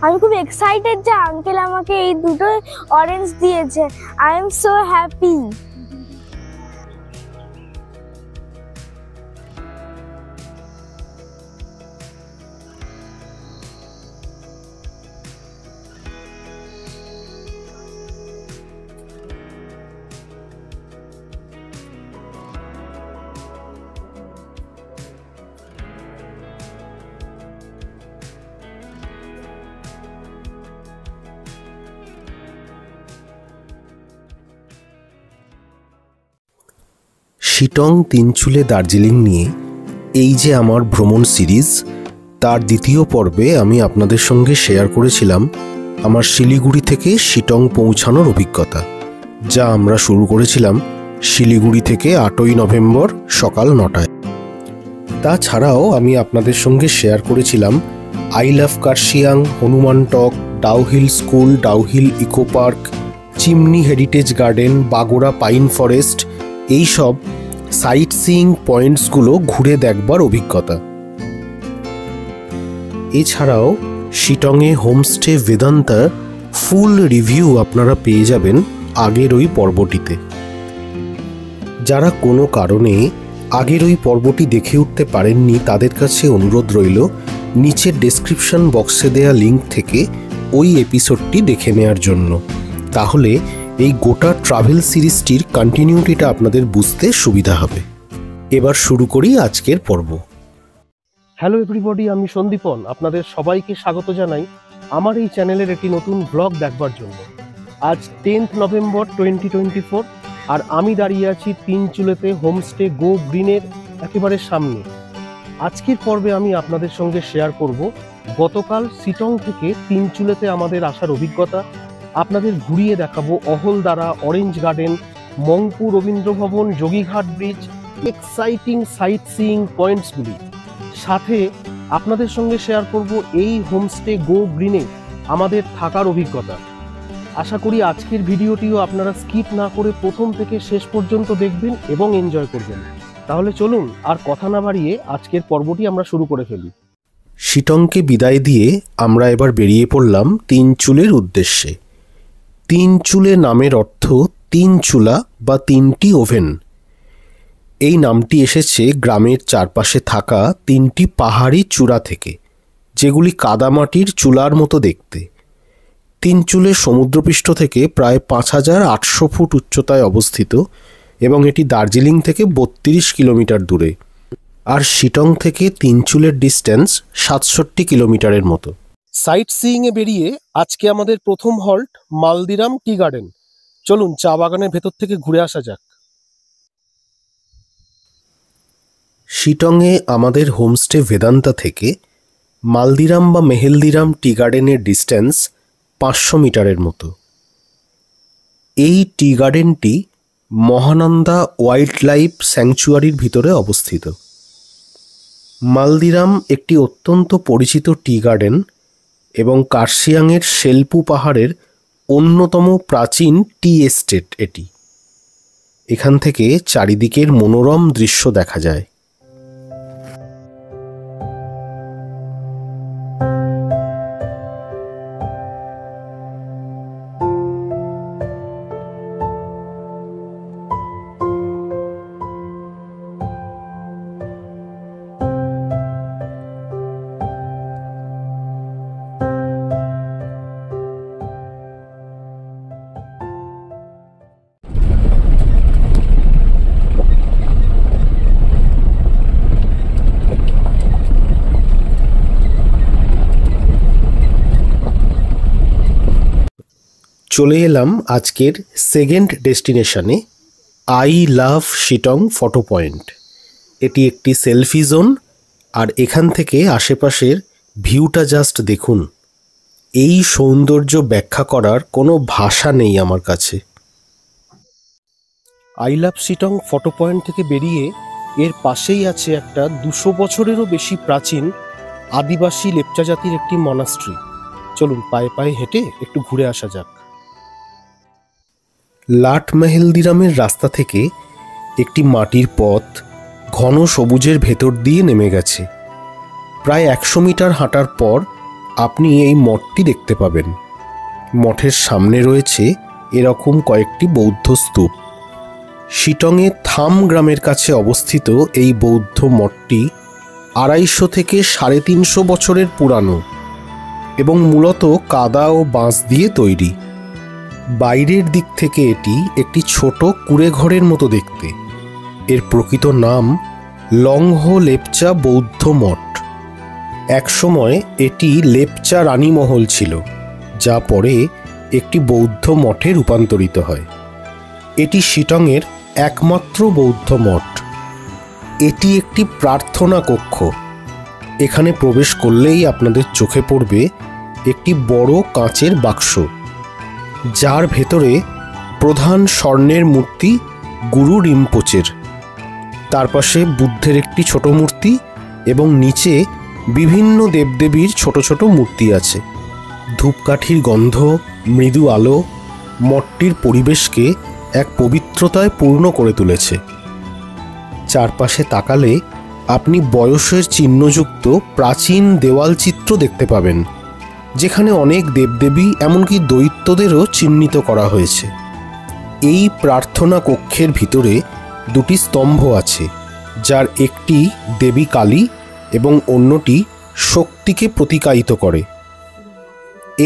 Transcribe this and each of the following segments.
আমি খুব এক্সাইটেড যে আঙ্কেল আমাকে এই দুটো অরেঞ্জ দিয়েছে। I am so happy. Sittong, Tinchuley, Darjeeling নিয়ে এই যে আমার ভ্রমণ সিরিজ, তার দ্বিতীয় পর্বে আমি আপনাদের সঙ্গে শেয়ার করেছিলাম আমার শিলিগুড়ি থেকে শিটং পৌঁছানোর অভিজ্ঞতা, যা আমরা শুরু করেছিলাম শিলিগুড়ি থেকে 8ই নভেম্বর সকাল 9টায়। তাছাড়াও আমি আপনাদের সঙ্গে শেয়ার করেছিলাম I love Kurseong, Hanuman Tok, Dowhill school, Dowhill eco park, chimney heritage garden, Bagora pine forest, এইসব সাইট সিইং পয়েন্টসগুলো ঘুরে দেখবার অভিজ্ঞতা। এছাড়াও শিটংয়ে হোমস্টে বেদান্তার ফুল রিভিউ আপনারা পেয়ে যাবেন আগের ওই পর্বটিতে। যারা কোনো কারণে আগের ওই পর্বটি দেখে উঠতে পারেননি, তাদের কাছে অনুরোধ রইল নিচের ডেসক্রিপশন বক্সে দেয়া লিঙ্ক থেকে ওই এপিসোডটি দেখে নেওয়ার জন্য। তাহলে এই গোটা ট্রাভেল সিরিজটির কন্টিনিউটিটা আপনাদের বুঝতে সুবিধা হবে। এবার শুরু করি আজকের পর্ব। হ্যালো এভরিবডি, আমি সন্দীপন। আপনাদের সবাইকে স্বাগত জানাই আমার এই চ্যানেলের একটি নতুন ব্লগ দেখবার জন্য। আজ 10 নভেম্বর 2024, আর আমি দাঁড়িয়ে আছি তিনচুলেতে হোমস্টে গো গ্রিনের একেবারে সামনে। আজকের পর্বে আমি আপনাদের সঙ্গে শেয়ার করব গতকাল শিটং থেকে তিনচুলেতে আমাদের আসার অভিজ্ঞতা। আপনাদের ঘুরিয়ে দেখাবো Ahaldara, orange garden, Mungpoo Rabindra Bhavan, Jogighat bridge, exciting sight seeing পয়েন্টসগুলি। সাথে আপনাদের সঙ্গে শেয়ার করব এই হোমস্টে গো গ্রিনে আমাদের থাকার অভিজ্ঞতা। আশা করি আজকের ভিডিওটিও আপনারা স্কিপ না করে প্রথম থেকে শেষ পর্যন্ত দেখবেন এবং এনজয় করবেন। তাহলে চলুন আর কথা না বাড়িয়ে আজকের পর্বটি আমরা শুরু করে ফেলি। শিটংকে বিদায় দিয়ে আমরা এবার বেরিয়ে পড়লাম তিনচুলের উদ্দেশ্যে। তিনচুলে নামের অর্থ তিন চুলা বা তিনটি ওভেন। এই নামটি এসেছে গ্রামের চারপাশে থাকা তিনটি পাহাড়ি চূড়া থেকে, যেগুলি কাদামাটির চুলার মতো দেখতে। তিনচুলে সমুদ্রপৃষ্ঠ থেকে প্রায় 5800 ফুট উচ্চতায় অবস্থিত এবং এটি দার্জিলিং থেকে 32 কিলোমিটার দূরে। আর শিটং থেকে তিনচুলের ডিস্টেন্স 67 কিলোমিটারের মতো। সাইট সিইংয়ে বেরিয়ে আজকে আমাদের প্রথম হল্ট মালদিরাম টি গার্ডেন। চলুন চা বাগানের ভেতর থেকে ঘুরে আসা যাক। শিটংয়ে আমাদের হোমস্টে বেদান্তা থেকে মালদিরাম বা মেহেলদিরাম টি গার্ডেনের ডিস্টেন্স 500 মিটারের মতো। এই টি গার্ডেনটি মহানন্দা ওয়াইল্ড লাইফ স্যাংচুয়ারির ভিতরে অবস্থিত। মালদিরাম একটি অত্যন্ত পরিচিত টি গার্ডেন এবং কার্শিয়াংয়ের শেলপু পাহাড়ের অন্যতম প্রাচীন টি এস্টেট এটি। এখান থেকে চারিদিকের মনোরম দৃশ্য দেখা যায়। চলে এলাম আজকের সেকেন্ড ডেস্টিনেশনে, I love Sittong photo point. এটি একটি সেলফি জোন, আর এখান থেকে আশেপাশের ভিউটা জাস্ট দেখুন। এই সৌন্দর্য ব্যাখ্যা করার কোনো ভাষা নেই আমার কাছে। I love Sittong photo point থেকে বেরিয়ে এর পাশেই আছে একটা 200 বছরেরও বেশি প্রাচীন আদিবাসী লেপচা জাতির একটি মনাস্ট্রি। চলুন পায়ে পায়ে হেঁটে একটু ঘুরে আসা যাক। লাট মেহেলদিরামের রাস্তা থেকে একটি মাটির পথ ঘন সবুজের ভেতর দিয়ে নেমে গেছে। প্রায় 100 মিটার হাঁটার পর আপনি এই মঠটি দেখতে পাবেন। মঠের সামনে রয়েছে এরকম কয়েকটি বৌদ্ধ স্তূপ। শিটংয়ে থাম গ্রামের কাছে অবস্থিত এই বৌদ্ধ মঠটি 250 থেকে 350 বছরের পুরানো এবং মূলত কাদা ও বাঁশ দিয়ে তৈরি। বাইরের দিক থেকে এটি একটি ছোট কুঁড়েঘরের মতো দেখতে। এর প্রকৃত নাম লংহো লেপচা বৌদ্ধ মঠ। একসময় এটি লেপচা রানীমহল ছিল, যা পরে একটি বৌদ্ধ মঠে রূপান্তরিত হয়। এটি শিটংয়ের একমাত্র বৌদ্ধ মঠ। এটি একটি প্রার্থনা কক্ষ। এখানে প্রবেশ করলেই আপনাদের চোখে পড়বে একটি বড় কাঁচের বাক্স, যার ভেতরে প্রধান স্বর্ণের মূর্তি গুরু রিম্পোচের, তার পাশে বুদ্ধের একটি ছোট মূর্তি এবং নিচে বিভিন্ন দেবদেবীর ছোট ছোট মূর্তি আছে। ধূপকাঠির গন্ধ, মৃদু আলো মঠটির পরিবেশকে এক পবিত্রতায় পূর্ণ করে তুলেছে। চারপাশে তাকালে আপনি বয়সের চিহ্নযুক্ত প্রাচীন দেওয়াল চিত্র দেখতে পাবেন, যেখানে অনেক দেবদেবী এমনকি দৈত্যদেরও চিহ্নিত করা হয়েছে। এই প্রার্থনা কক্ষের ভিতরে 2টি স্তম্ভ আছে, যার একটি দেবী কালী এবং অন্যটি শক্তিকে প্রতিকায়িত করে।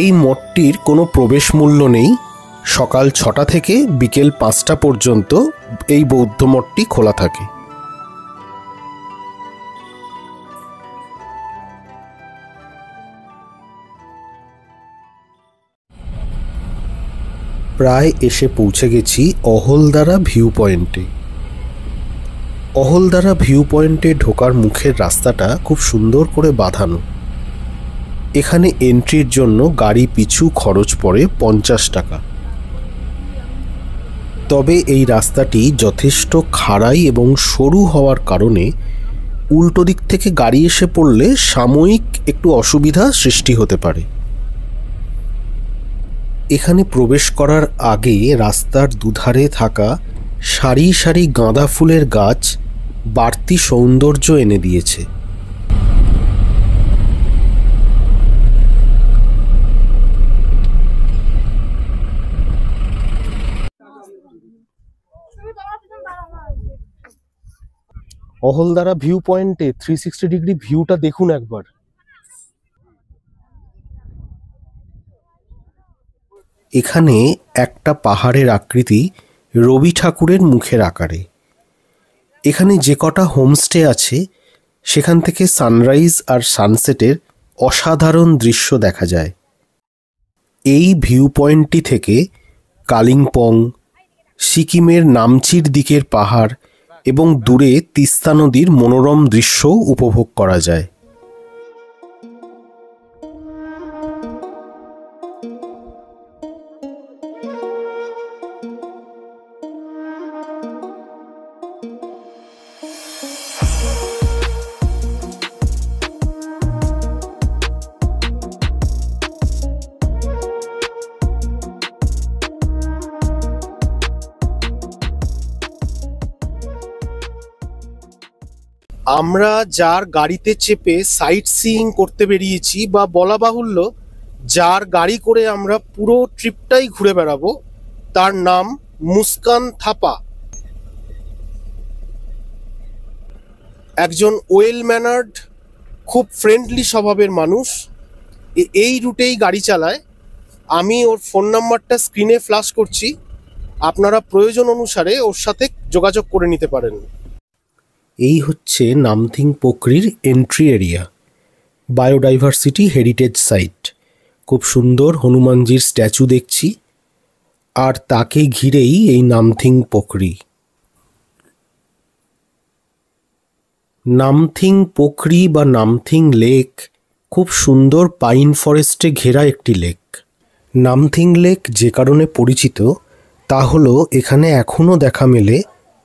এই মঠটির কোনো প্রবেশ মূল্য নেই। সকাল 6টা থেকে বিকেল 5টা পর্যন্ত এই বৌদ্ধ মঠটি খোলা থাকে। প্রায় এসে পৌঁছে গেছি অহলদারা ভিউ পয়েন্টে। অহলদারা ভিউ পয়েন্টে ঢোকার মুখের রাস্তাটা খুব সুন্দর করে বাঁধানো। এখানে এন্ট্রির জন্য গাড়ি পিছু খরচ পড়ে 50 টাকা। তবে এই রাস্তাটি যথেষ্ট খাড়াই এবং সরু হওয়ার কারণে উল্টো দিক থেকে গাড়ি এসে পড়লে সাময়িক একটু অসুবিধা সৃষ্টি হতে পারে। এখানে প্রবেশ করার আগে রাস্তার দুধারে থাকা সারি সারি গাঁদা ফুলের গাছ বাড়তি সৌন্দর্য এনে দিয়েছে। অহলদারা ভিউ পয়েন্টে 360 ডিগ্রি ভিউটা দেখুন একবার। এখানে একটা পাহাড়ের আকৃতি রবি ঠাকুরের মুখের আকারে। এখানে যে কটা হোমস্টে আছে সেখান থেকে সানরাইজ আর সানসেটের অসাধারণ দৃশ্য দেখা যায়। এই ভিউ পয়েন্টটি থেকে কালিম্পং, সিকিমের নামচির দিকের পাহাড় এবং দূরে তিস্তা নদীর মনোরম দৃশ্যও উপভোগ করা যায়। আমরা যার গাড়িতে চেপে সাইট সিইং করতে বেরিয়েছি, বা বলা বাহুল্য যার গাড়ি করে আমরা পুরো ট্রিপটাই ঘুরে বেড়াবো, তার নাম মুস্কান থাপা। একজন ওয়েল ম্যানার্ড, খুব ফ্রেন্ডলি স্বভাবের মানুষ। এই রুটেই গাড়ি চালায়। আমি ওর ফোন নাম্বারটা স্ক্রিনে ফ্ল্যাশ করছি, আপনারা প্রয়োজন অনুসারে ওর সাথে যোগাযোগ করে নিতে পারেন। এই হচ্ছে নামথিং পোখরির entry area, biodiversity heritage site. খুব সুন্দর হনুমানজির স্ট্যাচু দেখছি, আর তাকে ঘিরেই এই নামথিং পোখরি। নামথিং পোখরি বা নামথিং লেক খুব সুন্দর পাইন ফরেস্টে ঘেরা একটি লেক। নামথিং লেক যে কারণে পরিচিত তা হলো এখানে এখনও দেখা মেলে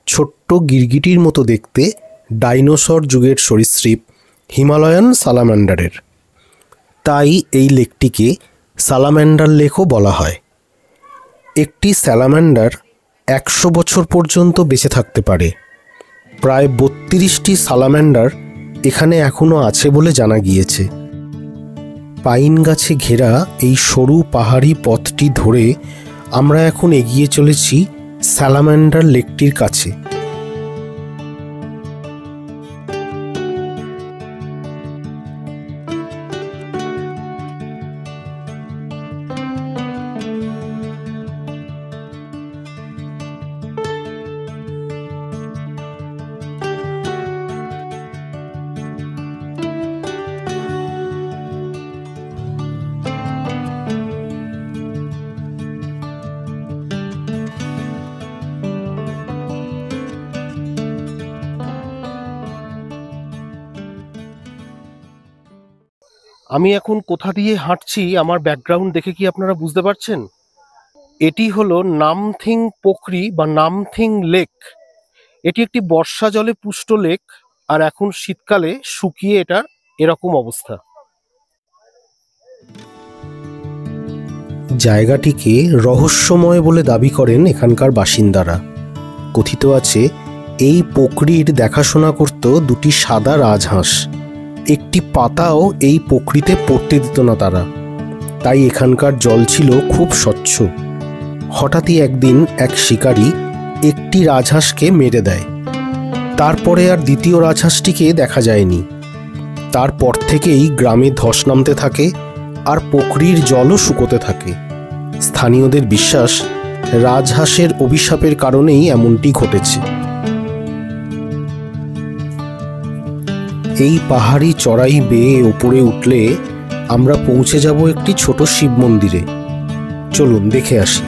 ছোট্ট গিরগিটির মতো দেখতে ডাইনোসর যুগের সরীসৃপ হিমালয়ান সালামান্ডারের। তাই এই লেকটিকে সালামান্ডার লেকও বলা হয়। একটি স্যালামান্ডার 100 বছর পর্যন্ত বেঁচে থাকতে পারে। প্রায় 32টি সালামান্ডার এখানে এখনও আছে বলে জানা গিয়েছে। পাইন গাছে ঘেরা এই সরু পাহাড়ি পথটি ধরে আমরা এখন এগিয়ে চলেছি স্যালামান্ডার লেকটির কাছে। আমি এখন কোথা দিয়ে হাঁটছি আমার ব্যাকগ্রাউন্ড দেখে কি আপনারা বুঝতে পারছেন? এটি হলো নামথিং পোখরি বা নামথিং লেক। এটি একটি বর্ষা জলে পুষ্ট লেক, আর এখন শীতকালে শুকিয়ে এটার এরকম অবস্থা। জায়গাটিকে রহস্যময় বলে দাবি করেন এখানকার বাসিন্দারা। কথিত আছে এই পোখরির দেখাশোনা করত দুটি সাদা রাজহাঁস। একটি পাতাও এই পোখরিতে পড়তে দিত না তারা, তাই এখানকার জল ছিল খুব স্বচ্ছ। হঠাৎই একদিন এক শিকারী একটি রাজহাঁসকে মেরে দেয়। তারপরে আর দ্বিতীয় রাজহাঁসটিকে দেখা যায়নি। তারপর থেকেই গ্রামে ধস নামতে থাকে, আর পোখরির জলও শুকোতে থাকে। স্থানীয়দের বিশ্বাস রাজহাঁসের অভিশাপের কারণেই এমনটি ঘটেছে। এই পাহাড়ি চড়াই বেয়ে উপরে উঠলে আমরা পৌঁছে যাব একটি ছোট শিব মন্দিরে। চলুন দেখে আসি।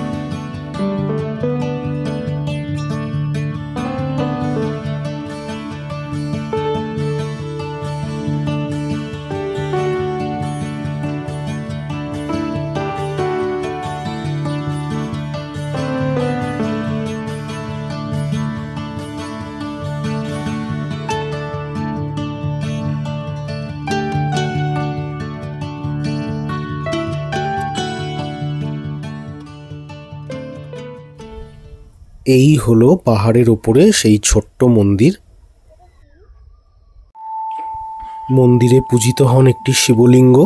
এই হলো পাহাড়ের উপরে সেই ছোট্ট মন্দির। মন্দিরে পূজিত হন একটি শিবলিঙ্গ।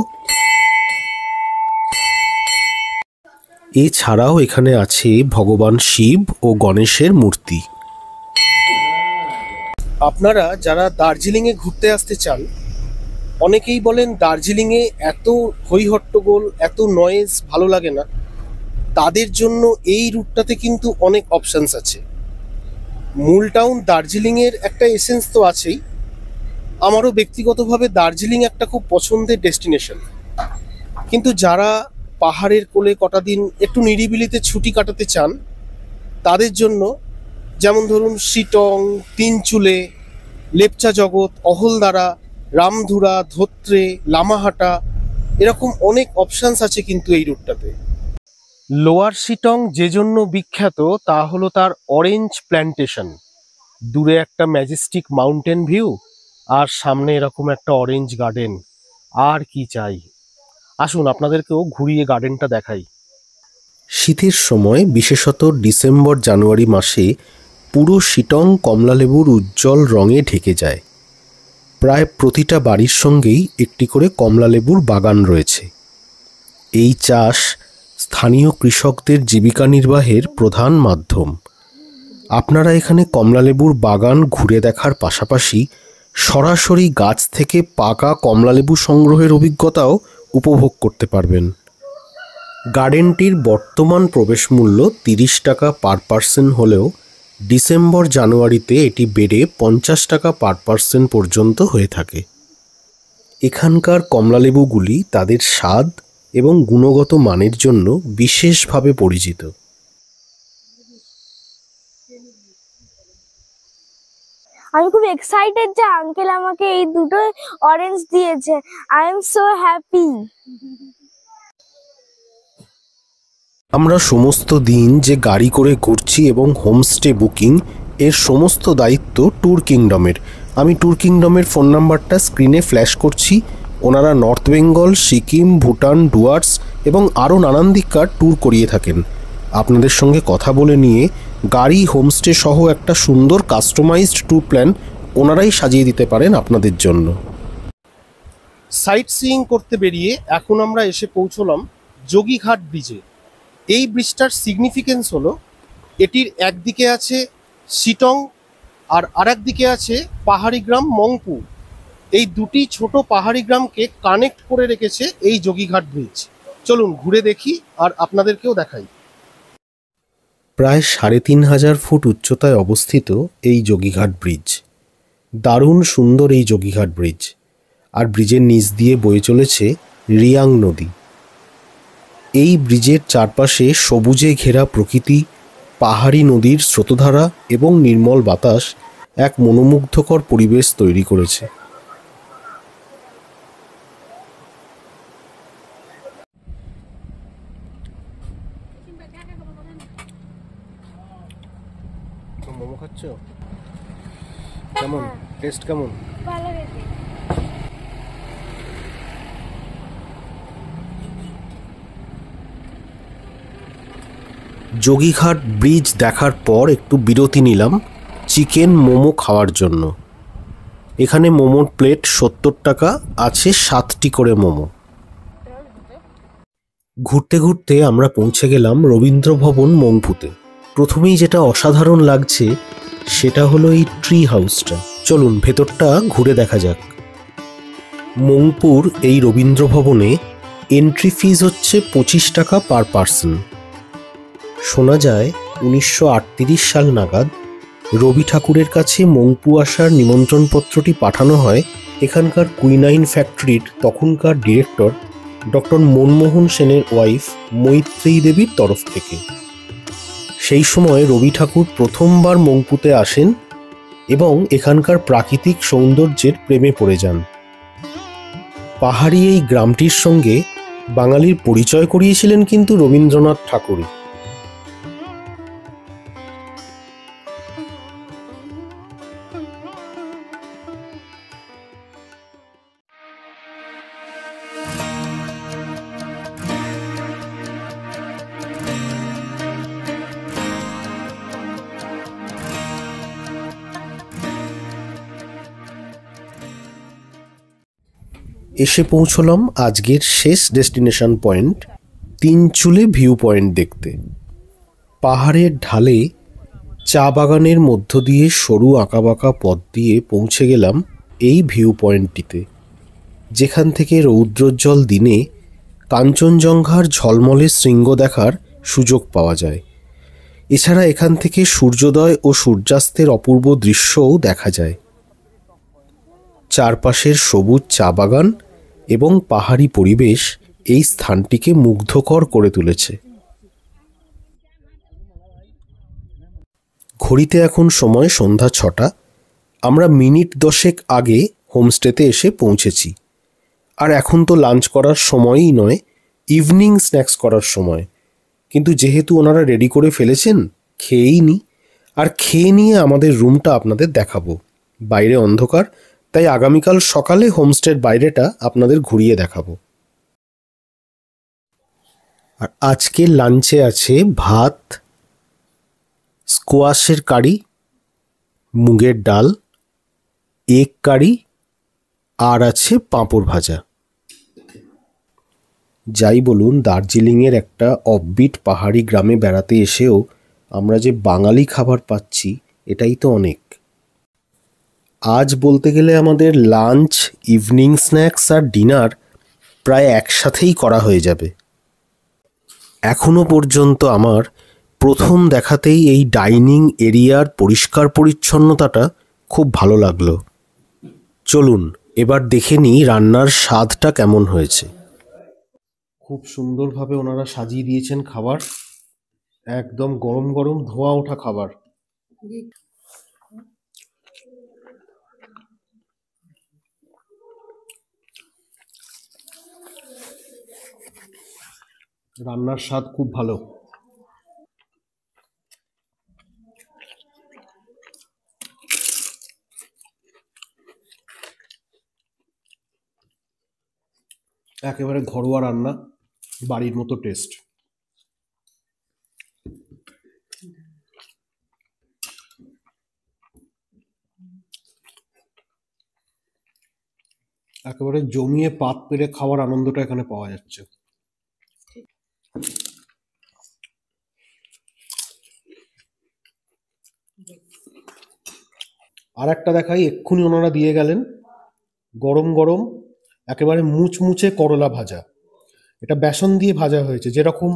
এছাড়াও এখানে আছে ভগবান শিব ও গণেশের মূর্তি। আপনারা যারা দার্জিলিংয়ে ঘুরতে আসতে চান, অনেকেই বলেন দার্জিলিংয়ে এত হইহট্টগোল, এত নয়েজ ভালো লাগে না। তাদের জন্য এই রুটটাতে কিন্তু অনেক অপশানস আছে। মূল টাউন দার্জিলিংয়ের একটা এসেন্স তো আছেই। আমারও ব্যক্তিগতভাবে দার্জিলিং একটা খুব পছন্দের ডেস্টিনেশন। কিন্তু যারা পাহাড়ের কোলে কটা দিন একটু নিরিবিলিতে ছুটি কাটাতে চান, তাদের জন্য যেমন ধরুন শিটং, তিনচুলে, লেপচা জগৎ, অহলদারা, রামধুরা, ধোত্রে, লামাহাটা, এরকম অনেক অপশানস আছে কিন্তু এই রুটটাতে। লোয়ার শিটং যে জন্য বিখ্যাত তা হলো তার অরেঞ্জ প্ল্যান্টেশন। দূরে একটা ম্যাজেস্টিক মাউন্টেন ভিউ, আর সামনে এরকম একটা অরেঞ্জ গার্ডেন। আর কি চাই? আসুন আপনাদেরকেও ঘুরিয়ে গার্ডেনটা দেখাই। শীতের সময় বিশেষত ডিসেম্বর জানুয়ারি মাসে পুরো শিটং কমলালেবুর উজ্জ্বল রঙে ঢেকে যায়। প্রায় প্রতিটা বাড়ির সঙ্গেই একটি করে কমলালেবুর বাগান রয়েছে। এই চাষ স্থানীয় কৃষকদের জীবিকা নির্বাহের প্রধান মাধ্যম। আপনারা এখানে কমলালেবুর বাগান ঘুরে দেখার পাশাপাশি সরাসরি গাছ থেকে পাকা কমলালেবু সংগ্রহের অভিজ্ঞতাও উপভোগ করতে পারবেন। গার্ডেনটির বর্তমান প্রবেশ মূল্য 30 টাকা পার পার্সন হলেও ডিসেম্বর জানুয়ারিতে এটি বেড়ে 50 টাকা পার পার্সন পর্যন্ত হয়ে থাকে। এখানকার কমলালেবুগুলি তাদের স্বাদ এবং গুণগত মানের জন্য বিশেষভাবে পরিচিত। আমি খুব এক্সাইটেড যে আঙ্কেল আমাকে এই দুটো অরেঞ্জ দিয়েছে। I am so happy. আমরা সমস্ত দিন যে গাড়ি করে ঘুরছি এবং হোমস্টে বুকিং, এর সমস্ত দায়িত্ব ট্যুর কিংডমের। আমি ট্যুর কিংডমের ফোন নাম্বারটা স্ক্রিনে ফ্ল্যাশ করছি। ওনারা নর্থ বেঙ্গল, সিকিম, ভুটান, ডুয়ার্স এবং আরও নানান দিককার ট্যুর করিয়ে থাকেন। আপনাদের সঙ্গে কথা বলে নিয়ে গাড়ি, হোমস্টে সহ একটা সুন্দর কাস্টমাইজড ট্যুর প্ল্যান ওনারাই সাজিয়ে দিতে পারেন আপনাদের জন্য। সাইট সিইং করতে বেরিয়ে এখন আমরা এসে পৌঁছলাম যোগীঘাট ব্রিজে। এই ব্রিজটার সিগনিফিকেন্স হলো এটির একদিকে আছে শিটং আর আরেকদিকে আছে পাহাড়ি গ্রাম মংপু। এই দুটি ছোট পাহাড়ি গ্রামকে কানেক্ট করে রেখেছে এই যোগীঘাট ব্রিজ। চলুন ঘুরে দেখি আর আপনাদেরকেও দেখাই। প্রায় ৩৫০০ ফুট উচ্চতায় অবস্থিত এই যোগীঘাট ব্রিজ। দারুণ সুন্দর এই যোগীঘাট ব্রিজ। আর ব্রিজের নিচ দিয়ে বয়ে চলেছে রিয়াং নদী। এই ব্রিজের চারপাশে সবুজে ঘেরা প্রকৃতি, পাহাড়ি নদীর স্রোতধারা এবং নির্মল বাতাস এক মনোমুগ্ধকর পরিবেশ তৈরি করেছে। মোমো খাচ্ছ? কেমন টেস্ট? কেমন? ভালো হয়েছে। যোগীঘাট ব্রিজ দেখার পর একটু বিরতি নিলাম চিকেন মোমো খাওয়ার জন্য। এখানে মোমোর প্লেট ৭০ টাকা, আছে ৭টি করে মোমো। ঘুরতে ঘুরতে আমরা পৌঁছে গেলাম রবীন্দ্র ভবন মংপুতে। প্রথমেই যেটা অসাধারণ লাগছে সেটা হলো এই ট্রি হাউসটা। চলুন ভেতরটা ঘুরে দেখা যাক। মংপুর এই রবীন্দ্র ভবনে এন্ট্রি ফিজ হচ্ছে ২৫ টাকা পার পার্সন। শোনা যায় ১৯৩৮ সাল নাগাদ রবি ঠাকুরের কাছে মংপু আসার নিমন্ত্রণপত্রটি পাঠানো হয় এখানকার কুইনাইন ফ্যাক্টরির তখনকার ডিরেক্টর ডক্টর মনমোহন সেনের ওয়াইফ মৈত্রেয়ী দেবীর তরফ থেকে। সেই সময় রবি ঠাকুর প্রথমবার মংপুতে আসেন এবং এখানকার প্রাকৃতিক সৌন্দর্যের প্রেমে পড়ে যান। পাহাড়ি এই গ্রামটির সঙ্গে বাঙালির পরিচয় করিয়েছিলেন কিন্তু রবীন্দ্রনাথ ঠাকুরই। এসে পৌঁছলাম আজকের শেষ destination point Tinchuley view point দেখতে। পাহাড়ের ঢালে চা বাগানের মধ্য দিয়ে সরু আঁকাবাঁকা পথ দিয়ে পৌঁছে গেলাম এই ভিউ পয়েন্টটিতে, যেখান থেকে রৌদ্রোজ্জ্বল দিনে কাঞ্চনজঙ্ঘার ঝলমলে শৃঙ্গ দেখার সুযোগ পাওয়া যায়। এছাড়া এখান থেকে সূর্যোদয় ও সূর্যাস্তের অপূর্ব দৃশ্যও দেখা যায়। চারপাশের সবুজ চা বাগান এবং পাহাড়ি পরিবেশ এই স্থানটিকে মুগ্ধকর করে তুলেছে। ঘড়িতে এখন সময় সন্ধ্যা ৬টা। আমরা মিনিট ১০ আগে হোমস্টেতে এসে পৌঁছেছি। আর এখন তো লাঞ্চ করার সময়ই নয়, ইভিনিং স্ন্যাক্স করার সময়। কিন্তু যেহেতু ওনারা রেডি করে ফেলেছেন, খেয়েই নিই। আর খেয়ে নিয়ে আমাদের রুমটা আপনাদের দেখাবো। বাইরে অন্ধকার, তাই আগামীকাল সকালে হোমস্টের বাইরেটা আপনাদের ঘুরিয়ে দেখাবো। আর আজকে লাঞ্চে আছে ভাত, স্কোয়াশের কারি, মুগের ডাল, এগ কারি আর আছে পাঁপড় ভাজা। যাই বলুন, দার্জিলিংয়ের একটা অফবিট পাহাড়ি গ্রামে বেড়াতে এসেও আমরা যে বাঙালি খাবার পাচ্ছি এটাই তো অনেক। আজ বলতে গেলে আমাদের লাঞ্চ, ইভিনিং স্ন্যাক্স আর ডিনার প্রায় একসাথেই করা হয়ে যাবে। এখনো পর্যন্ত আমার প্রথম দেখাতেই এই ডাইনিং এরিয়ার পরিষ্কার পরিচ্ছন্নতাটা খুব ভালো লাগলো। চলুন এবার দেখে নিই রান্নার স্বাদটা কেমন হয়েছে। খুব সুন্দরভাবে ওনারা সাজিয়ে দিয়েছেন খাবার, একদম গরম গরম ধোঁয়া ওঠা খাবার। রান্নার স্বাদ খুব ভালো। একেবারে ঘরোয়া রান্না, বাড়ির মতো টেস্ট। একেবারে জমিয়ে পাত পেরে খাওয়ার আনন্দটা এখানে পাওয়া যাচ্ছে। আর একটা দেখাই, এক্ষুনি ওনারা দিয়ে গেলেন গরম গরম একেবারে মুচমুচে করলা ভাজা। এটা বেসন দিয়ে ভাজা হয়েছে, যেরকম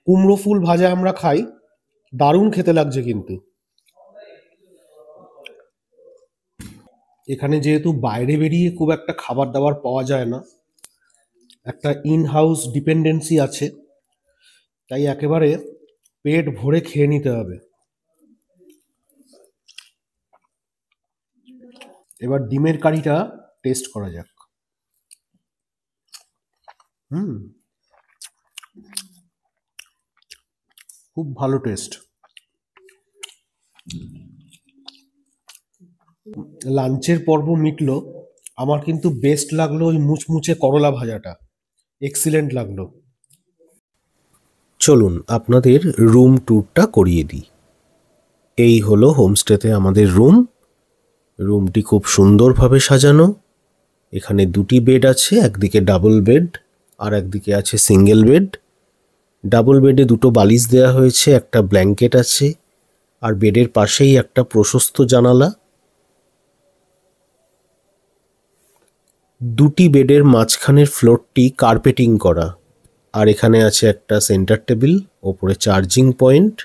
কুমড়ো ফুল ভাজা আমরা খাই, দারুণ খেতে লাগছে। কিন্তু এখানে যেহেতু বাইরে বেরিয়ে খুব একটা খাবার দাবার পাওয়া যায় না, একটা ইন হাউস ডিপেন্ডেন্সি আছে, তাই একেবারে পেট ভরে খেয়ে নিতে হবে। এবার ডিমের কারিটা টেস্ট করা যাক। খুব ভালো টেস্ট। লাঞ্চের পর্ব মিটলো, আমার কিন্তু বেস্ট লাগলো ওই মুচমুচে করলা ভাজাটা, এক্সিলেন্ট লাগলো। চলুন আপনাদের রুম ট্যুরটা করিয়ে দিই। এই হলো হোমস্টেতে আমাদের রুমটি খুব সুন্দরভাবে সাজানো। এখানে দুটি বেড আছে, একদিকে ডাবল বেড আর একদিকে আছে সিঙ্গেল বেড। ডাবল বেডে দুটো বালিশ দেওয়া হয়েছে, একটা ব্ল্যাঙ্কেট আছে, আর বেডের পাশেই একটা প্রশস্ত জানালা। দুটি বেডের মাঝখানের ফ্লোরটি কার্পেটিং করা, আর এখানে আছে একটা সেন্টার টেবিল, ওপরে চার্জিং পয়েন্ট।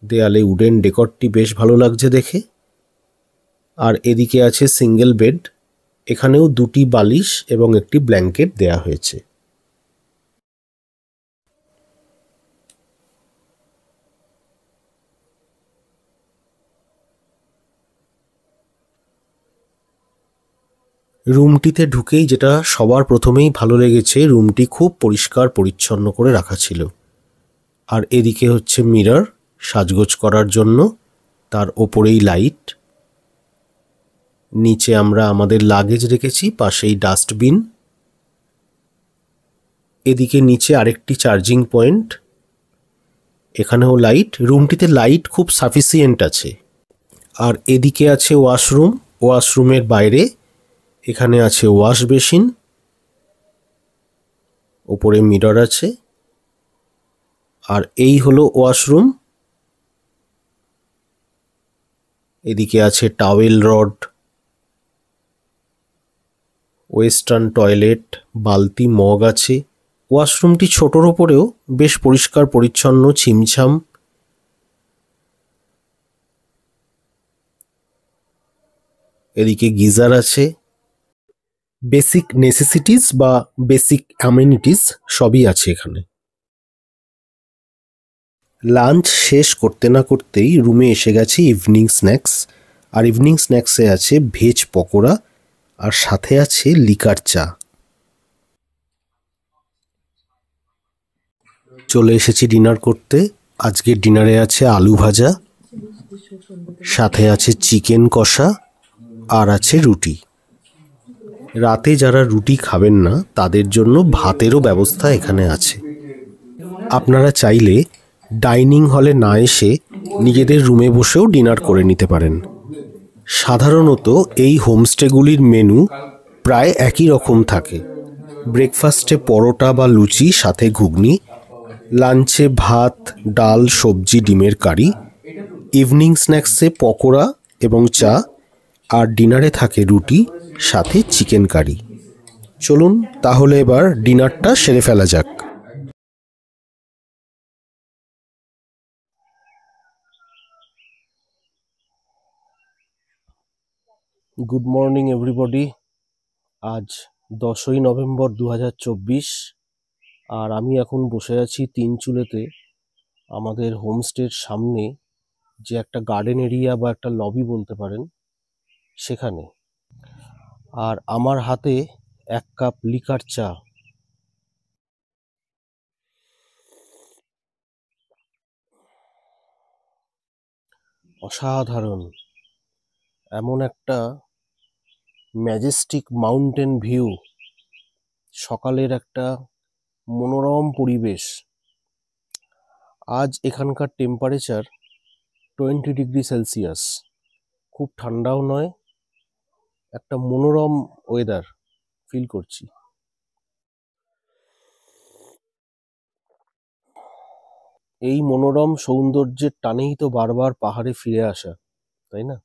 দেয়ালে উডেন ডেকরটি বেশ ভালো লাগছে দেখে। আর এদিকে আছে সিঙ্গেল বেড, এখানেও দুটি বালিশ এবং একটি ব্ল্যাঙ্কেট দেয়া হয়েছে। রুমটিতে ঢুকেই যেটা সবার প্রথমেই ভালো লেগেছে, রুমটি খুব পরিষ্কার পরিচ্ছন্ন করে রাখা ছিল। আর এদিকে হচ্ছে মিরর সাজগোজ করার জন্য, তার ওপরেই লাইট। নিচে আমরা আমাদের লাগেজ রেখেছি, পাশেই ডাস্টবিন। এদিকে নিচে আরেকটি চার্জিং পয়েন্ট, এখানেও লাইট। রুমটিতে লাইট খুব সাফিসিয়েন্ট আছে। আর এদিকে আছে ওয়াশরুম, ওয়াশরুমের বাইরে এখানে আছে ওয়াশ বেসিন, ওপরে মিরর আছে। আর এই হলো ওয়াশরুম। এদিকে আছে টাওয়েল রড, ওয়েস্টার্ন টয়লেট, বালতি, মগ আছে। ওয়াশরুমটি ছোটোর ওপরেও বেশ পরিষ্কার পরিচ্ছন্ন, ছিমছাম। এদিকে গিজার আছে। বেসিক নেসেসিটিস বা বেসিক অ্যামেনিটিস সবই আছে এখানে। লাঞ্চ শেষ করতে না করতেই রুমে এসে গেছে ইভিনিং স্ন্যাক্স। আর ইভিনিং স্ন্যাক্সে আছে ভেজ পকোড়া, আর সাথে আছে লিকার চা। চলে এসেছি ডিনার করতে। আজকের ডিনারে আছে আলু ভাজা, সাথে আছে চিকেন কষা, আর আছে রুটি। রাতে যারা রুটি খাবেন না তাদের জন্য ভাতেরও ব্যবস্থা এখানে আছে। আপনারা চাইলে ডাইনিং হলে না এসে নিজেদের রুমে বসেও ডিনার করে নিতে পারেন। সাধারণত এই হোমস্টেগুলির মেনু প্রায় একই রকম থাকে। ব্রেকফাস্টে পরোটা বা লুচি সাথে ঘুগনি, লাঞ্চে ভাত, ডাল, সবজি, ডিমের কারি, ইভিনিং স্ন্যাক্সে পকোড়া এবং চা, আর ডিনারে থাকে রুটি সাথে চিকেন কারি। চলুন তাহলে এবার ডিনারটা সেরে ফেলা যাক। Good morning everybody. আজ 10ই নভেম্বর 2024, আর আমি এখন বসে আছি তিনচুলেতে, আমাদের হোমস্টের সামনে যে একটা গার্ডেন এরিয়া বা একটা লবি বলতে পারেন সেখানে। আর আমার হাতে 1 কাপ লিকার চা। অসাধারণ, এমন একটা ম্যাজেস্টিক মাউন্টেন ভিউ, সকালের একটা মনোরম পরিবেশ। আজ এখানকার টেম্পারেচার 20 ডিগ্রি সেলসিয়াস, খুব ঠান্ডাও নয়, একটা মনোরম ওয়েদার ফিল করছি। এই মনোরম সৌন্দর্যের টানেই তো বারবার পাহাড়ে ফিরে আসা, তাই না?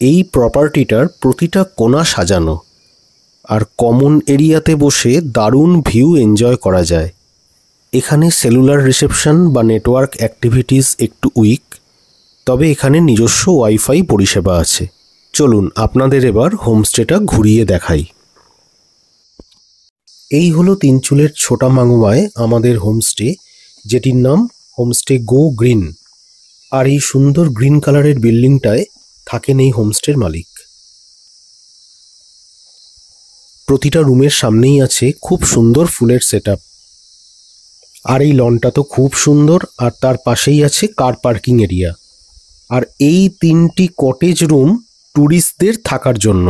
এই প্রপার্টিটার প্রতিটা কোণা সাজানো, আর কমন এরিয়াতে বসে দারুণ ভিউ এনজয় করা যায়। এখানে সেলুলার রিসেপশন বা নেটওয়ার্ক অ্যাক্টিভিটিস একটু উইক, তবে এখানে নিজস্ব ওয়াইফাই পরিষেবা আছে। চলুন আপনাদের এবার হোমস্টেটা ঘুরিয়ে দেখাই। এই হলো তিনচুলের ছোটা মাগুমায় আমাদের হোমস্টে, যেটির নাম হোমস্টে গো গ্রিন। আর এই সুন্দর গ্রিন কালারের বিল্ডিংটায় থাকেন এই হোমস্টের মালিক। প্রতিটা রুমের সামনেই আছে খুব সুন্দর ফুলের সেটআপ। আর এই লনটা তো খুব সুন্দর, আর তার পাশেই আছে কার পার্কিং এরিয়া। আর এই 3টি কটেজ রুম ট্যুরিস্টদের থাকার জন্য।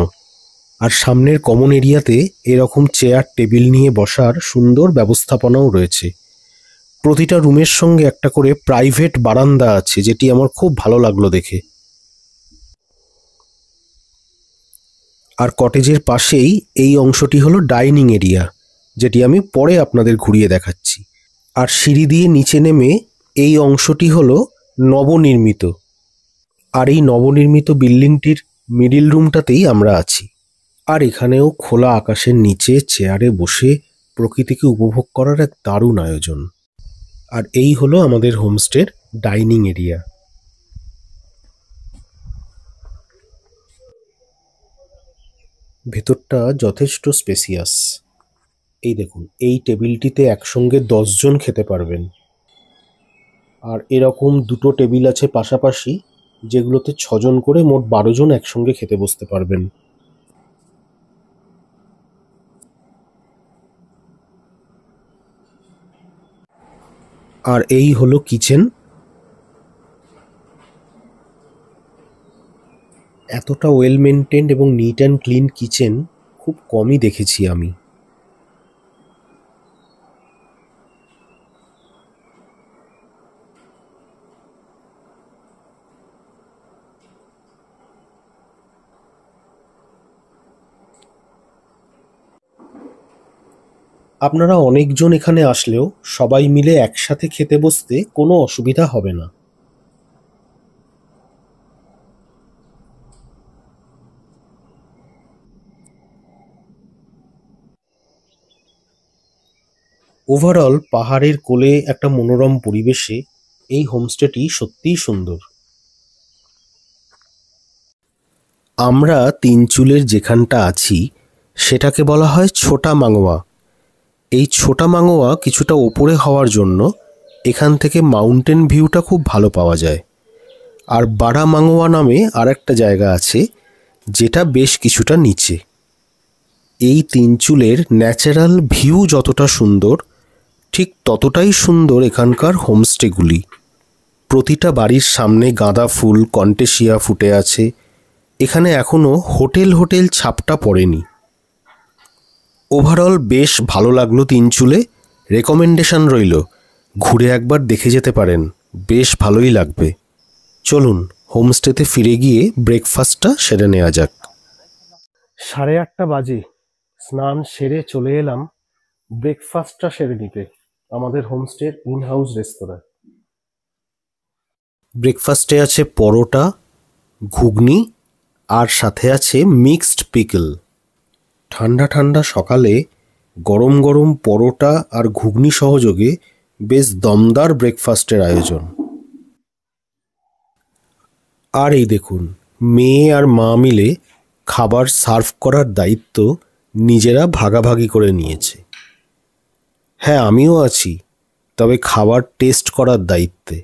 আর সামনের কমন এরিয়াতে এরকম চেয়ার টেবিল নিয়ে বসার সুন্দর ব্যবস্থাপনাও রয়েছে। প্রতিটা রুমের সঙ্গে একটা করে প্রাইভেট বারান্দা আছে, যেটি আমার খুব ভালো লাগলো দেখে। আর কটেজের পাশেই এই অংশটি হলো ডাইনিং এরিয়া, যেটি আমি পরে আপনাদের ঘুরিয়ে দেখাচ্ছি। আর সিঁড়ি দিয়ে নিচে নেমে এই অংশটি হলো নবনির্মিত। আর এই নবনির্মিত বিল্ডিংটির মিডিল রুমটাতেই আমরা আছি। আর এখানেও খোলা আকাশের নিচে চেয়ারে বসে প্রকৃতিকে উপভোগ করার এক দারুণ আয়োজন। আর এই হলো আমাদের হোমস্টের ডাইনিং এরিয়া। ভেতরটা যথেষ্ট স্পেসিয়াস। এই দেখুন, এই টেবিলটিতে একসঙ্গে 10 জন খেতে পারবেন। আর এরকম 2টো টেবিল আছে পাশাপাশি, যেগুলোতে 6 জন করে মোট 12 জন একসঙ্গে খেতে বসতে পারবেন। আর এই হলো কিচেন। এতটা ওয়েল মেনটেন্ড এবং নিট অ্যান্ড ক্লিন কিচেন খুব কমই দেখেছি আমি। আপনারা অনেকজন এখানে আসলেও সবাই মিলে একসাথে খেতে বসতে কোনো অসুবিধা হবে না। ওভারঅল পাহাড়ের কোলে একটা মনোরম পরিবেশে এই হোমস্টেটি সত্যিই সুন্দর। আমরা তিনচুলের যেখানটা আছি সেটাকে বলা হয় ছোটা মাঙোয়া। এই ছোটা মাঙোয়া কিছুটা ওপরে হওয়ার জন্য এখান থেকে মাউন্টেন ভিউটা খুব ভালো পাওয়া যায়। আর বাড়া মাঙোয়া নামে আর একটা জায়গা আছে, যেটা বেশ কিছুটা নিচে। এই তিনচুলের ন্যাচারাল ভিউ যতটা সুন্দর, ঠিক ততটাই সুন্দর এখানকার হোমস্টেগুলি। প্রতিটা বাড়ির সামনে গাঁদা ফুল, কন্টেসিয়া ফুটে আছে। এখানে এখনও হোটেল হোটেল ছাপটা পড়েনি। ওভারঅল বেশ ভালো লাগলো তিনচুলে। রেকমেন্ডেশন রইল, ঘুরে একবার দেখে যেতে পারেন, বেশ ভালোই লাগবে। চলুন হোমস্টেতে ফিরে গিয়ে ব্রেকফাস্টটা সেরে নেওয়া যাক। 8:30 বাজে, স্নান সেরে চলে এলাম ব্রেকফাস্টটা সেরে নিতে আমাদের হোমস্টের ইন হাউস রেস্তোরাঁ। ব্রেকফাস্টে আছে পরোটা, ঘুগনি, আর সাথে আছে মিক্সড পিকল। ঠান্ডা ঠান্ডা সকালে গরম গরম পরোটা আর ঘুগনি সহযোগে বেশ দমদার ব্রেকফাস্টের আয়োজন। আর এই দেখুন, মেয়ে আর মা মিলে খাবার সার্ভ করার দায়িত্ব নিজেরা ভাগাভাগি করে নিয়েছে। হ্যাঁ, আমিও আছি, তবে খাবার টেস্ট করার দায়িত্বে।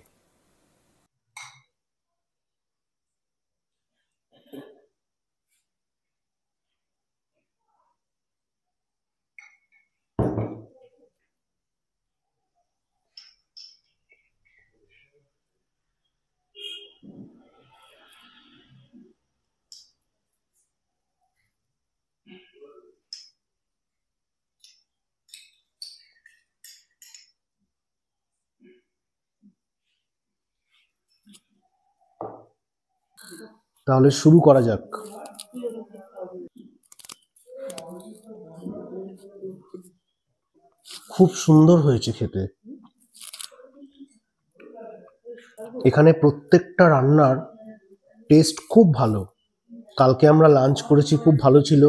তাহলে শুরু করা যাক। খুব সুন্দর হয়েছে খেতে। এখানে প্রত্যেকটা রান্নার টেস্ট খুব ভালো। কালকে আমরা লাঞ্চ করেছি, খুব ভালো ছিল।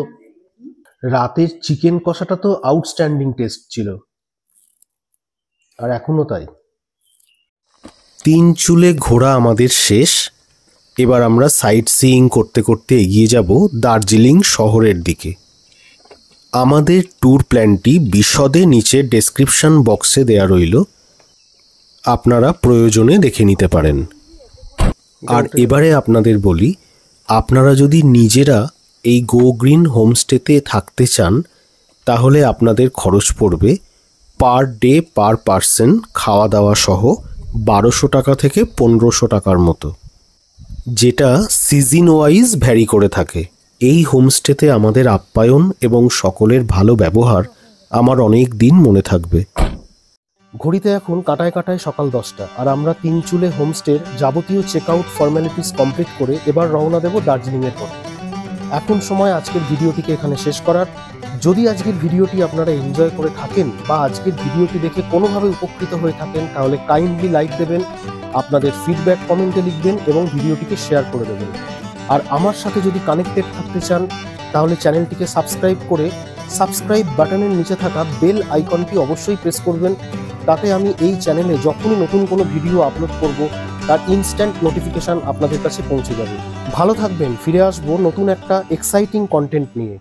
রাতের চিকেন কষাটা তো আউটস্ট্যান্ডিং টেস্ট ছিল, আর এখনো তাই। 3 চুলে ঘোরা আমাদের শেষ। এবার আমরা সাইট সিইং করতে করতে এগিয়ে যাব দার্জিলিং শহরের দিকে। আমাদের ট্যুর প্ল্যানটি বিশদে নিচে ডেসক্রিপশন বক্সে দেয়া রইল, আপনারা প্রয়োজনে দেখে নিতে পারেন। আর এবারে আপনাদের বলি, আপনারা যদি নিজেরা এই গো গ্রিন হোমস্টেতে থাকতে চান তাহলে আপনাদের খরচ পড়বে পার ডে পার পারসন খাওয়া দাওয়া সহ 1200 টাকা থেকে 1500 টাকার মতো, যেটা সিজন ওয়াইজ ভ্যারি করে থাকে। এই হোমস্টেতে আমাদের আপ্যায়ন এবং সকলের ভালো ব্যবহার আমার অনেক দিন মনে থাকবে। ঘড়িতে এখন কাটায় কাটায় সকাল 10টা, আর আমরা 3 চুলে হোমস্টের যাবতীয় চেক আউট ফর্মালিটিস কমপ্লিট করে এবার রওনা দেব দার্জিলিংয়ের পথে। এখন সময় আজকের ভিডিওটিকে এখানে শেষ করার। যদি আজকের ভিডিওটি আপনারা এনজয় করে থাকেন বা আজকের ভিডিওটি দেখে কোনোভাবে উপকৃত হয়ে থাকেন তাহলে কাইন্ডলি লাইক দেবেন, আপনাদের ফিডব্যাক কমেন্টে লিখবেন এবং ভিডিওটিকে শেয়ার করে দেবেন। আর আমার সাথে যদি কানেক্টেড থাকতে চান তাহলে চ্যানেলটিকে সাবস্ক্রাইব করে সাবস্ক্রাইব বাটনের নিচে থাকা বেল আইকনটি অবশ্যই প্রেস করবেন। তাতে আমি এই চ্যানেলে যখনই নতুন কোনো ভিডিও আপলোড করব তার ইনস্ট্যান্ট নোটিফিকেশান আপনাদের কাছে পৌঁছে যাবে। ভালো থাকবেন, ফিরে আসবো নতুন একটা এক্সাইটিং কন্টেন্ট নিয়ে।